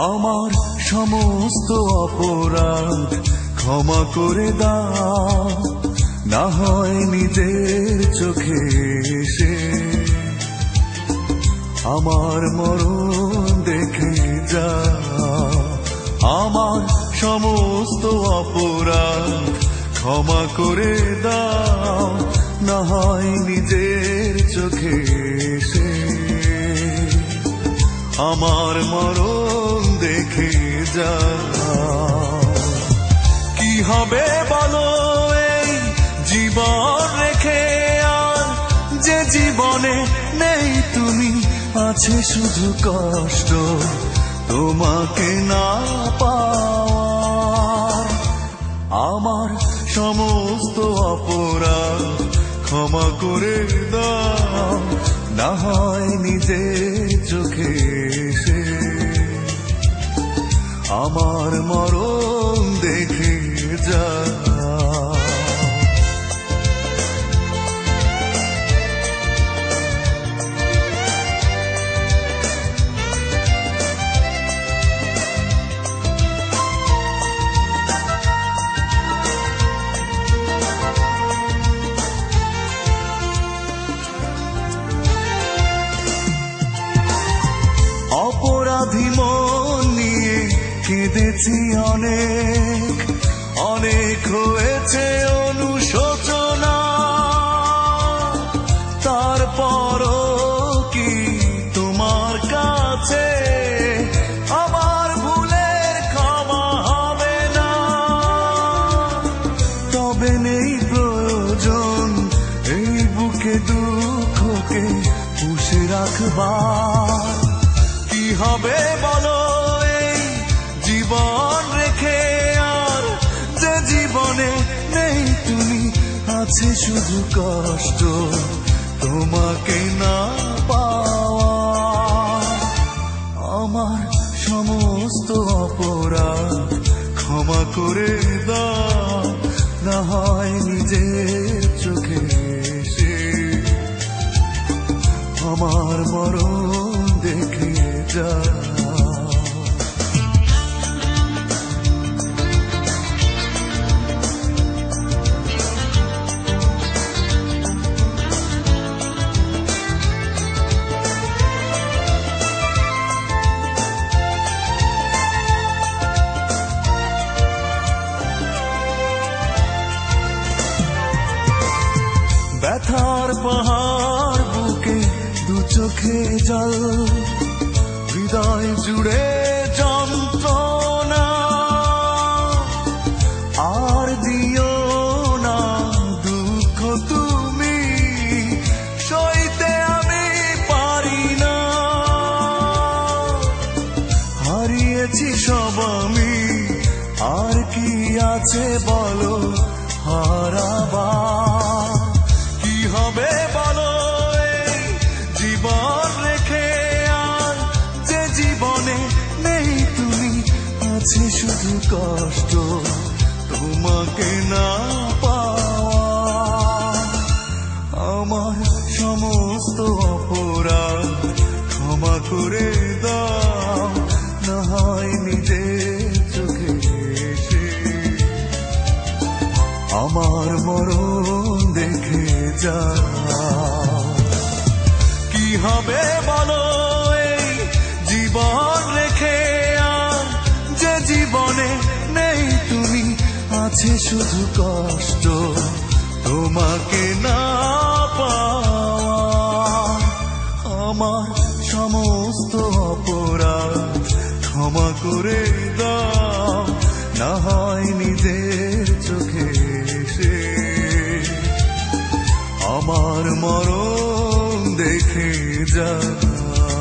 আমার সমস্ত অপরাধ ক্ষমা করে দাও, না হয় নিজের চোখে এসে আমার মরণ দেখে যাও। আমার সমস্ত অপরাধ ক্ষমা করে দাও, না হয় নিজের চোখে এসে আমার মরণ দেখে যাও। কি হবে বলো এই জীবন রেখে, আর যে জীবনে নেই তুমি, আছে শুধু কষ্ট তোমাকে না পাওয়ার। আমার সমস্ত অপরাধ ক্ষমা করে দাও, না হয় নিজের চোখে এসে আমার মরণ দেখে যাও। অপরাধী মন নিয়ে কেঁদেছি অনেক, অনেক হয়েছে অনুশোচনা। তারপরও কি তোমার কাছে আমার ভুলের ক্ষমা হবে না? তবে নেই প্রয়োজন এই বুকে দুঃখকে পুষে রাখবার। কি হবে বলো এই জীবন রেখে, আর যে জীবনে নেই তুমি, আছে শুধু কষ্ট তোমাকে না পাওয়া। আমার সমস্ত অপরাধ ক্ষমা করে দাও, না হয় নিজের চোখে এসে আমার মরণ দেখে যাও। ব্যথার পাহাড় বুকে দু চোখে জল, হৃদয় জুড়ে যন্ত্রণা। আর দিও না দুঃখ তুমি, সইতে আমি পারি না। হারিয়েছি সব আমি, আর কি আছে বলো হারাবার? কি হবে বলো এই জীবন রেখে, আর যে জীবনে নেই তুমি, আছে শুধু কষ্ট তোমাকে না পাওয়া। আমার সমস্ত অপরাধ ক্ষমা করে দাও, না হয় নিজের চোখে এসে আমার মরণ দেখে যাও। কি হবে বলো এই জীবন রেখে, আর যে জীবনে নেই তুমি, আছে শুধু কষ্ট তোমাকে না পাওয়া। আমার সমস্ত অপরাধ ক্ষমা করে দাও, না হয় নিজের চোখে এসে আমার মরণ দেখে যাও।